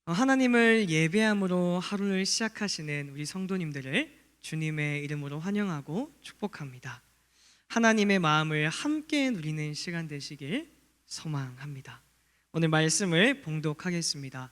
하나님을 예배함으로 하루를 시작하시는 우리 성도님들을 주님의 이름으로 환영하고 축복합니다. 하나님의 마음을 함께 누리는 시간 되시길 소망합니다. 오늘 말씀을 봉독하겠습니다.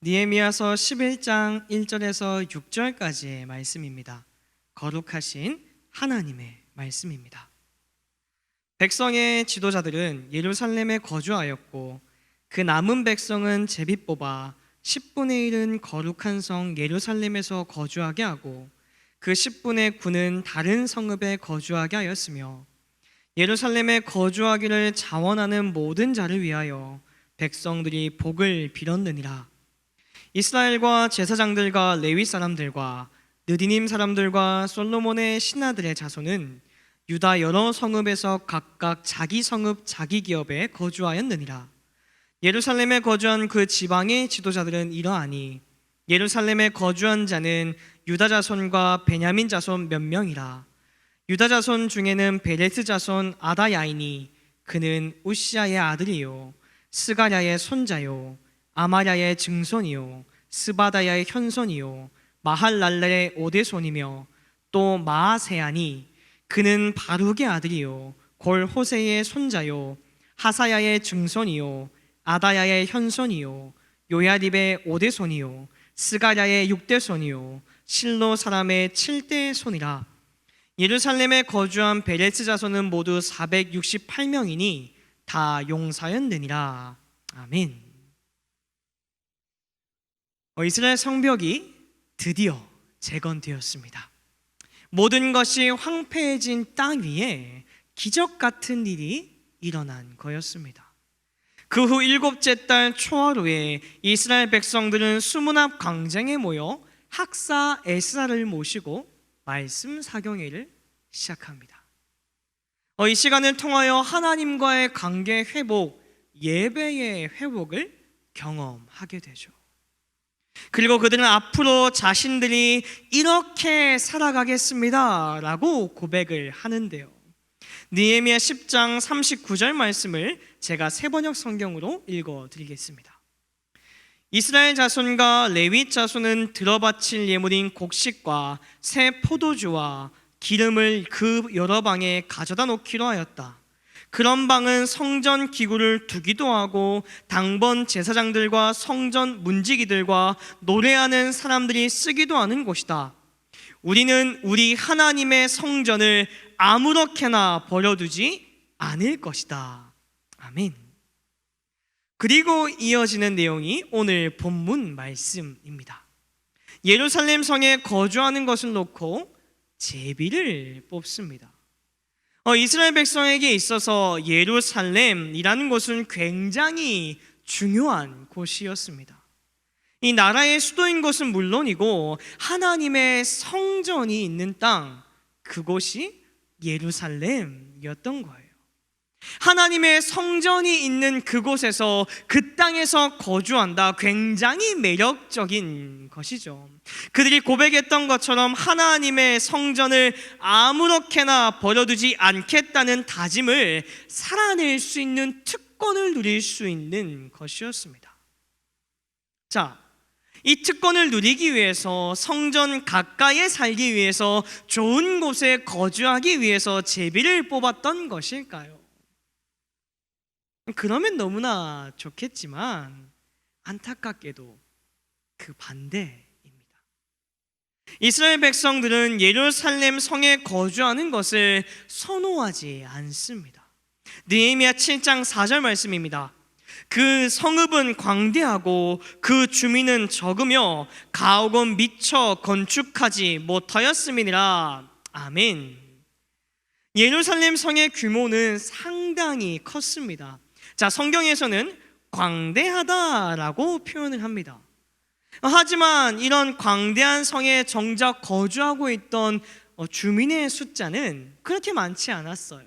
느헤미야서 11장 1절에서 6절까지의 말씀입니다. 거룩하신 하나님의 말씀입니다. 백성의 지도자들은 예루살렘에 거주하였고 그 남은 백성은 제비 뽑아 10분의 1은 거룩한 성 예루살렘에서 거주하게 하고 그 10분의 9는 다른 성읍에 거주하게 하였으며 예루살렘에 거주하기를 자원하는 모든 자를 위하여 백성들이 복을 빌었느니라. 이스라엘과 제사장들과 레위 사람들과 느디님 사람들과 솔로몬의 신하들의 자손은 유다 여러 성읍에서 각각 자기 성읍 자기 기업에 거주하였느니라. 예루살렘에 거주한 그 지방의 지도자들은 이러하니 예루살렘에 거주한 자는 유다 자손과 베냐민 자손 몇 명이라. 유다 자손 중에는 베레스 자손 아다야이니 그는 우시아의 아들이요 스가랴의 손자요 아마랴의 증손이요 스바다야의 현손이요 마할랄렐의 오대손이며 또 마아세아니 그는 바룩의 아들이요 골 호세의 손자요 하사야의 증손이요 아다야의 현손이요 요야립의 오대손이요 스가랴의 육대손이요 실로 사람의 7대손이라. 예루살렘에 거주한 베레스 자손은 모두 468명이니 다 용사였느니라. 아멘. 이스라엘 성벽이 드디어 재건되었습니다. 모든 것이 황폐해진 땅 위에 기적 같은 일이 일어난 거였습니다. 그 후 7째 달 초하루에 이스라엘 백성들은 수문 앞 광장에 모여 학사 에스라를 모시고 말씀 사경회를 시작합니다. 이 시간을 통하여 하나님과의 관계 회복, 예배의 회복을 경험하게 되죠. 그리고 그들은 앞으로 자신들이 이렇게 살아가겠습니다 라고 고백을 하는데요. 느헤미야 10장 39절 말씀을 제가 새번역 성경으로 읽어드리겠습니다. 이스라엘 자손과 레위 자손은 들어바칠 예물인 곡식과 새 포도주와 기름을 그 여러 방에 가져다 놓기로 하였다. 그런 방은 성전 기구를 두기도 하고 당번 제사장들과 성전 문지기들과 노래하는 사람들이 쓰기도 하는 곳이다. 우리는 우리 하나님의 성전을 아무렇게나 버려두지 않을 것이다. 아멘. 그리고 이어지는 내용이 오늘 본문 말씀입니다. 예루살렘 성에 거주하는 것을 놓고 제비를 뽑습니다. 이스라엘 백성에게 있어서 예루살렘이라는 곳은 굉장히 중요한 곳이었습니다. 이 나라의 수도인 것은 물론이고 하나님의 성전이 있는 땅, 그곳이 예루살렘이었던 거예요. 하나님의 성전이 있는 그곳에서 그 땅에서 거주한다. 굉장히 매력적인 것이죠. 그들이 고백했던 것처럼 하나님의 성전을 아무렇게나 버려두지 않겠다는 다짐을 살아낼 수 있는 특권을 누릴 수 있는 것이었습니다. 자, 이 특권을 누리기 위해서 성전 가까이에 살기 위해서 좋은 곳에 거주하기 위해서 제비를 뽑았던 것일까요? 그러면 너무나 좋겠지만 안타깝게도 그 반대입니다. 이스라엘 백성들은 예루살렘 성에 거주하는 것을 선호하지 않습니다. 느헤미야 7장 4절 말씀입니다. 그 성읍은 광대하고 그 주민은 적으며 가옥은 미처 건축하지 못하였음이니라. 아멘. 예루살렘 성의 규모는 상당히 컸습니다. 자, 성경에서는 광대하다라고 표현을 합니다. 하지만 이런 광대한 성에 정작 거주하고 있던 주민의 숫자는 그렇게 많지 않았어요.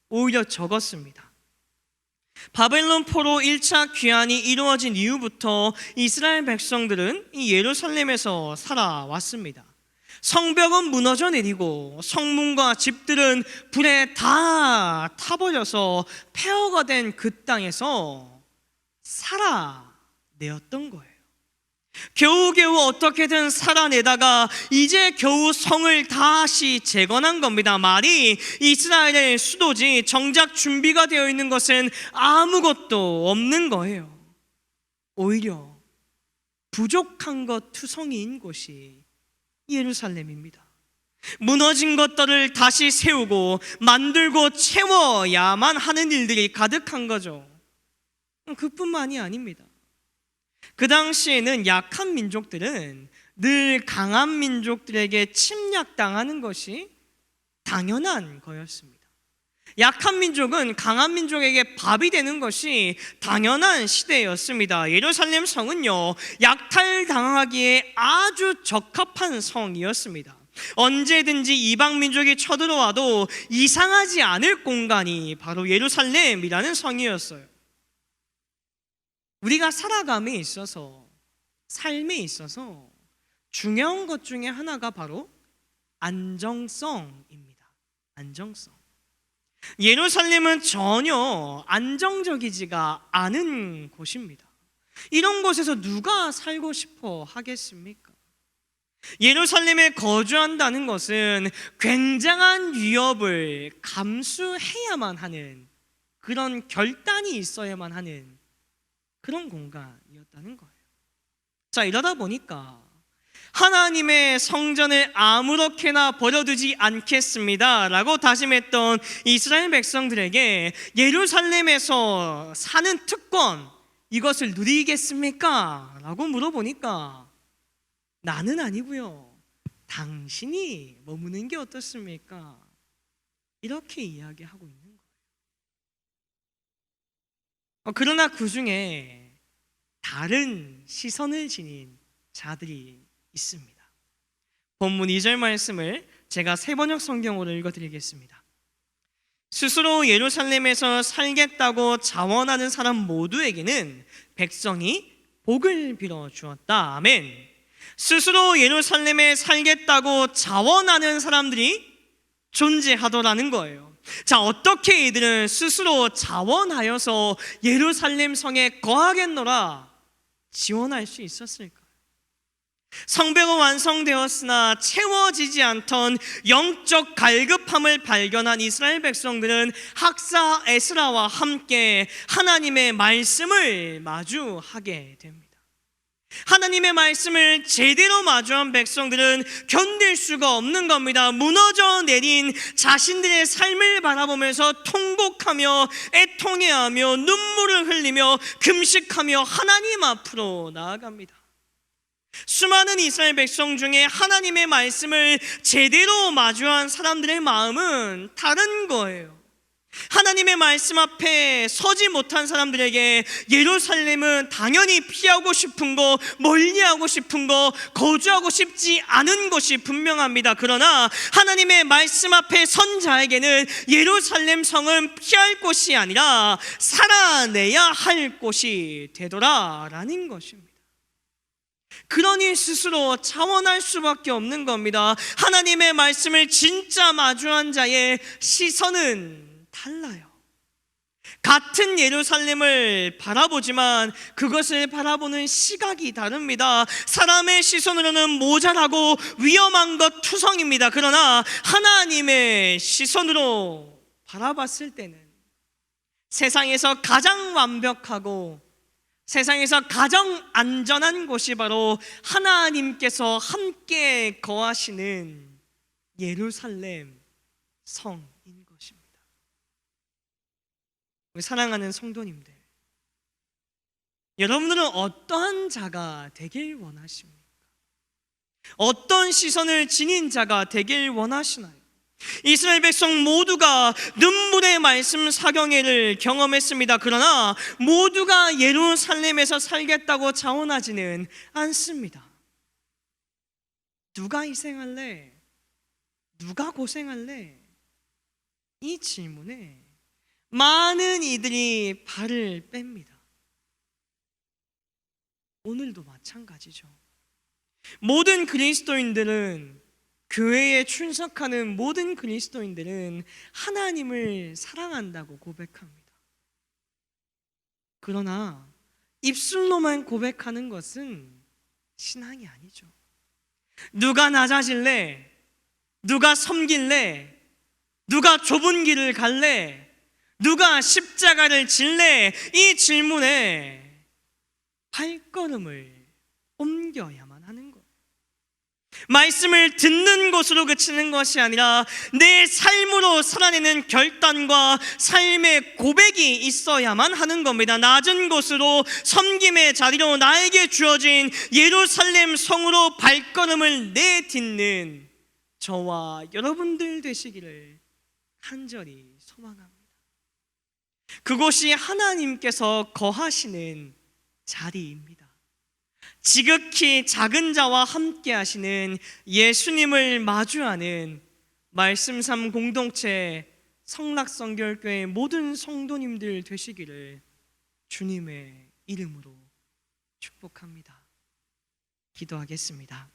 오히려 적었습니다. 바벨론 포로 1차 귀환이 이루어진 이후부터 이스라엘 백성들은 이 예루살렘에서 살아왔습니다. 성벽은 무너져 내리고 성문과 집들은 불에 다 타버려서 폐허가 된 그 땅에서 살아내었던 거예요. 겨우겨우 어떻게든 살아내다가 이제 겨우 성을 다시 재건한 겁니다. 말이 이스라엘의 수도지 정작 준비가 되어 있는 것은 아무것도 없는 거예요. 오히려 부족한 것 투성이인 곳이 예루살렘입니다. 무너진 것들을 다시 세우고 만들고 채워야만 하는 일들이 가득한 거죠. 그뿐만이 아닙니다. 그 당시에는 약한 민족들은 늘 강한 민족들에게 침략당하는 것이 당연한 거였습니다. 약한 민족은 강한 민족에게 밥이 되는 것이 당연한 시대였습니다. 예루살렘 성은요, 약탈당하기에 아주 적합한 성이었습니다. 언제든지 이방 민족이 쳐들어와도 이상하지 않을 공간이 바로 예루살렘이라는 성이었어요. 우리가 살아감에 있어서, 삶에 있어서 중요한 것 중에 하나가 바로 안정성입니다. 안정성. 예루살렘은 전혀 안정적이지가 않은 곳입니다. 이런 곳에서 누가 살고 싶어 하겠습니까? 예루살렘에 거주한다는 것은 굉장한 위협을 감수해야만 하는, 그런 결단이 있어야만 하는 그런 공간이었다는 거예요. 자, 이러다 보니까 하나님의 성전을 아무렇게나 버려두지 않겠습니다 라고 다짐했던 이스라엘 백성들에게 예루살렘에서 사는 특권, 이것을 누리겠습니까? 라고 물어보니까 나는 아니고요, 당신이 머무는 게 어떻습니까? 이렇게 이야기하고 있는 거예요. 그러나 그 중에 다른 시선을 지닌 자들이 있습니다. 본문 2절 말씀을 제가 새번역 성경으로 읽어드리겠습니다. 스스로 예루살렘에서 살겠다고 자원하는 사람 모두에게는 백성이 복을 빌어 주었다. 아멘. 스스로 예루살렘에 살겠다고 자원하는 사람들이 존재하더라는 거예요. 자, 어떻게 이들은 스스로 자원하여서 예루살렘 성에 거하겠노라 지원할 수 있었을까? 성벽은 완성되었으나 채워지지 않던 영적 갈급함을 발견한 이스라엘 백성들은 학사 에스라와 함께 하나님의 말씀을 마주하게 됩니다. 하나님의 말씀을 제대로 마주한 백성들은 견딜 수가 없는 겁니다. 무너져 내린 자신들의 삶을 바라보면서 통곡하며 애통해하며 눈물을 흘리며 금식하며 하나님 앞으로 나아갑니다. 수많은 이스라엘 백성 중에 하나님의 말씀을 제대로 마주한 사람들의 마음은 다른 거예요. 하나님의 말씀 앞에 서지 못한 사람들에게 예루살렘은 당연히 피하고 싶은 거, 멀리하고 싶은 거, 거주하고 싶지 않은 것이 분명합니다. 그러나 하나님의 말씀 앞에 선 자에게는 예루살렘 성은 피할 곳이 아니라 살아내야 할 곳이 되더라라는 것입니다. 그러니 스스로 자원할 수밖에 없는 겁니다. 하나님의 말씀을 진짜 마주한 자의 시선은 달라요. 같은 예루살렘을 바라보지만 그것을 바라보는 시각이 다릅니다. 사람의 시선으로는 모자라고 위험한 것 투성입니다. 그러나 하나님의 시선으로 바라봤을 때는 세상에서 가장 완벽하고 세상에서 가장 안전한 곳이 바로 하나님께서 함께 거하시는 예루살렘 성인 것입니다. 우리 사랑하는 성도님들, 여러분들은 어떠한 자가 되길 원하십니까? 어떤 시선을 지닌 자가 되길 원하시나요? 이스라엘 백성 모두가 눈물의 말씀 사경회를 경험했습니다. 그러나 모두가 예루살렘에서 살겠다고 자원하지는 않습니다. 누가 희생할래? 누가 고생할래? 이 질문에 많은 이들이 발을 뺍니다. 오늘도 마찬가지죠. 모든 그리스도인들은, 교회에 출석하는 모든 그리스도인들은 하나님을 사랑한다고 고백합니다. 그러나 입술로만 고백하는 것은 신앙이 아니죠. 누가 낮아질래? 누가 섬길래? 누가 좁은 길을 갈래? 누가 십자가를 질래? 이 질문에 발걸음을 옮겨야만 하는 것. 말씀을 듣는 것으로 그치는 것이 아니라 내 삶으로 살아내는 결단과 삶의 고백이 있어야만 하는 겁니다. 낮은 곳으로 섬김의 자리로 나에게 주어진 예루살렘 성으로 발걸음을 내딛는 저와 여러분들 되시기를 간절히 소망합니다. 그곳이 하나님께서 거하시는 자리입니다. 지극히 작은 자와 함께 하시는 예수님을 마주하는 말씀삼 공동체 성락성결교회 모든 성도님들 되시기를 주님의 이름으로 축복합니다. 기도하겠습니다.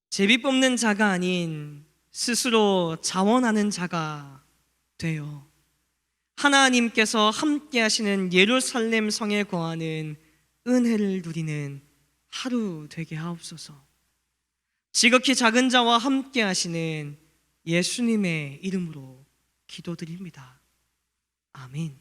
제비 뽑는 자가 아닌 스스로 자원하는 자가 되어 하나님께서 함께 하시는 예루살렘 성에 거하는 은혜를 누리는 하루 되게 하옵소서. 지극히 작은 자와 함께 하시는 예수님의 이름으로 기도드립니다. 아멘.